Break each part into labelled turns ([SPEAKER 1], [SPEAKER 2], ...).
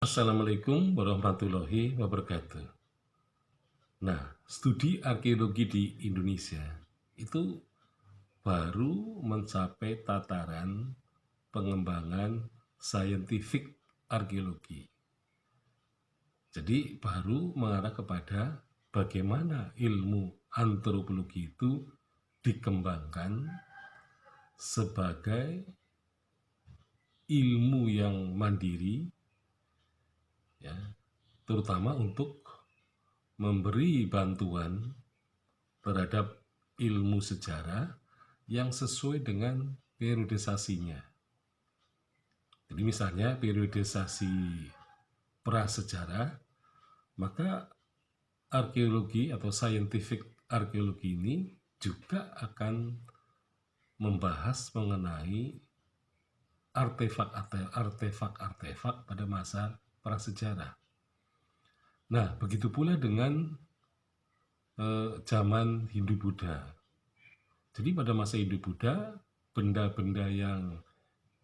[SPEAKER 1] Assalamualaikum warahmatullahi wabarakatuh. Nah, studi arkeologi di Indonesia itu baru mencapai tataran pengembangan saintifik arkeologi. Jadi baru mengarah kepada bagaimana ilmu antropologi itu dikembangkan sebagai ilmu yang mandiri, ya, terutama untuk memberi bantuan terhadap ilmu sejarah yang sesuai dengan periodisasinya. Jadi misalnya periodisasi prasejarah, maka arkeologi atau scientific arkeologi ini juga akan membahas mengenai artefak-artefak pada masa prasejarah. Nah, begitu pula dengan zaman Hindu-Buddha. Jadi pada masa Hindu-Buddha, benda-benda yang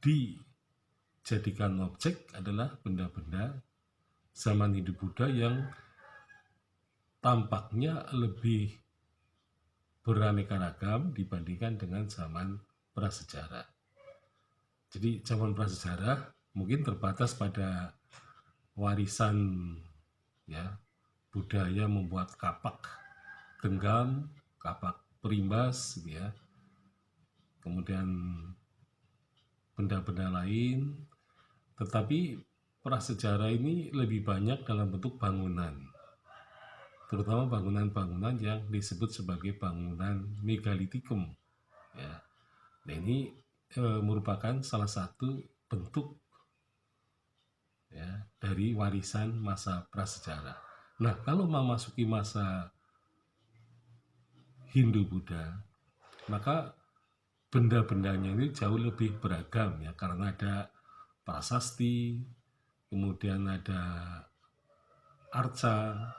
[SPEAKER 1] dijadikan objek adalah benda-benda zaman Hindu-Buddha yang tampaknya lebih beraneka ragam dibandingkan dengan zaman prasejarah. Jadi zaman prasejarah mungkin terbatas pada warisan, ya, budaya membuat kapak genggam, kapak perimbas, ya, kemudian benda-benda lain. Tetapi prasejarah ini lebih banyak dalam bentuk bangunan, terutama bangunan-bangunan yang disebut sebagai bangunan megalitikum, ya. Nah, ini merupakan salah satu bentuk, ya, dari warisan masa prasejarah. Nah, kalau memasuki masa Hindu-Buddha, maka benda-bendanya ini jauh lebih beragam, ya, karena ada prasasti, kemudian ada arca,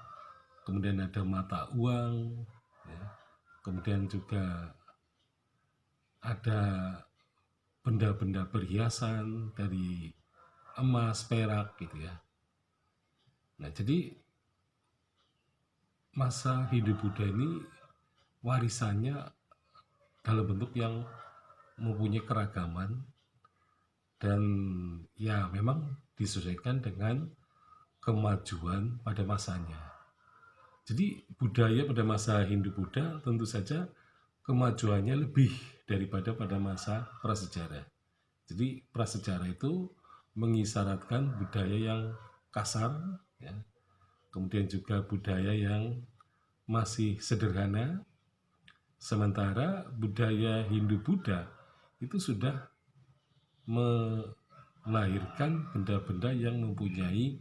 [SPEAKER 1] kemudian ada mata uang, ya, kemudian juga ada benda-benda perhiasan dari emas, perak, gitu ya. Nah, jadi masa Hindu-Buddha ini warisannya dalam bentuk yang mempunyai keragaman dan ya memang disesuaikan dengan kemajuan pada masanya. Jadi budaya pada masa Hindu-Buddha tentu saja kemajuannya lebih daripada pada masa prasejarah. Jadi prasejarah itu mengisyaratkan budaya yang kasar, ya, kemudian juga budaya yang masih sederhana, sementara budaya Hindu-Buddha itu sudah melahirkan benda-benda yang mempunyai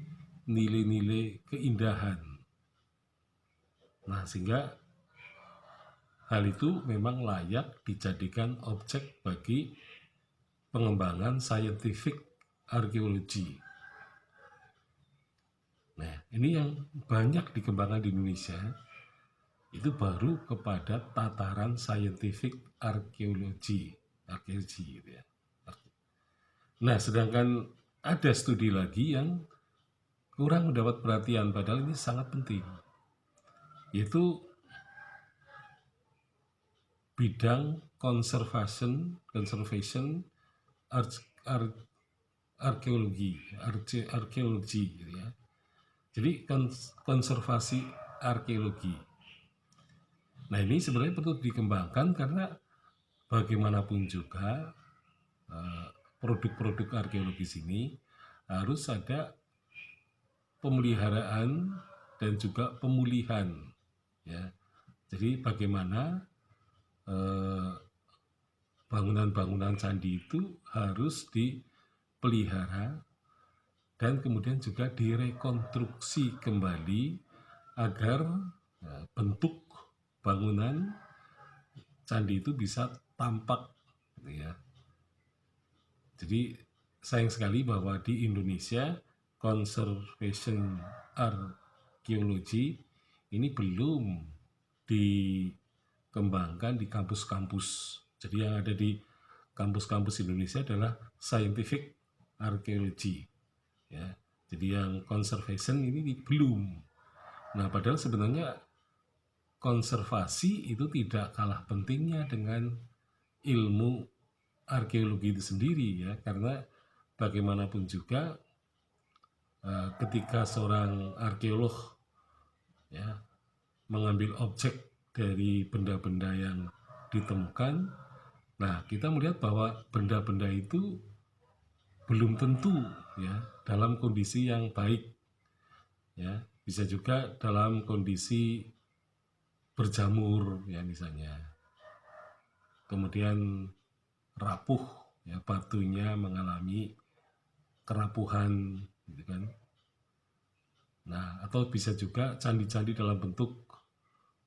[SPEAKER 1] nilai-nilai keindahan. Nah, sehingga hal itu memang layak dijadikan objek bagi pengembangan scientific arkeologi. Nah, ini yang banyak dikembangkan di Indonesia, itu baru kepada tataran scientific arkeologi, gitu ya. Nah, sedangkan ada studi lagi yang kurang mendapat perhatian, padahal ini sangat penting, yaitu bidang conservation arkeologi, gitu ya. Jadi konservasi arkeologi. Nah, ini sebenarnya perlu dikembangkan karena bagaimanapun juga produk-produk arkeologis ini harus ada pemeliharaan dan juga pemulihan, ya. Jadi bagaimana bangunan-bangunan candi itu harus dipelihara dan kemudian juga direkonstruksi kembali agar bentuk bangunan candi itu bisa tampak, gitu ya. Jadi sayang sekali bahwa di Indonesia conservation arkeologi ini belum dikembangkan di kampus-kampus. Jadi yang ada di kampus-kampus Indonesia adalah scientific arkeologi, ya. Jadi yang conservation ini belum. Nah, padahal sebenarnya konservasi itu tidak kalah pentingnya dengan ilmu arkeologi itu sendiri ya, karena bagaimanapun juga ketika seorang arkeolog ya mengambil objek dari benda-benda yang ditemukan, nah kita melihat bahwa benda-benda itu belum tentu ya dalam kondisi yang baik ya, bisa juga dalam kondisi berjamur ya misalnya, kemudian rapuh ya, batunya mengalami kerapuhan gitu kan. Nah, atau bisa juga candi-candi dalam bentuk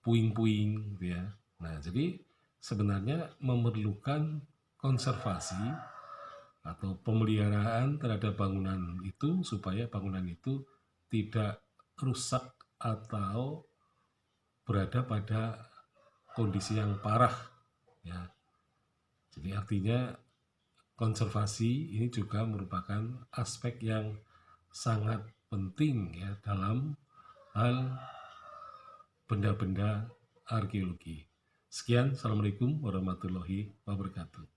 [SPEAKER 1] puing-puing gitu ya. Nah, jadi sebenarnya memerlukan konservasi atau pemeliharaan terhadap bangunan itu supaya bangunan itu tidak rusak atau berada pada kondisi yang parah ya. Jadi artinya konservasi ini juga merupakan aspek yang sangat penting ya dalam hal benda-benda arkeologi. Sekian, Assalamualaikum warahmatullahi wabarakatuh.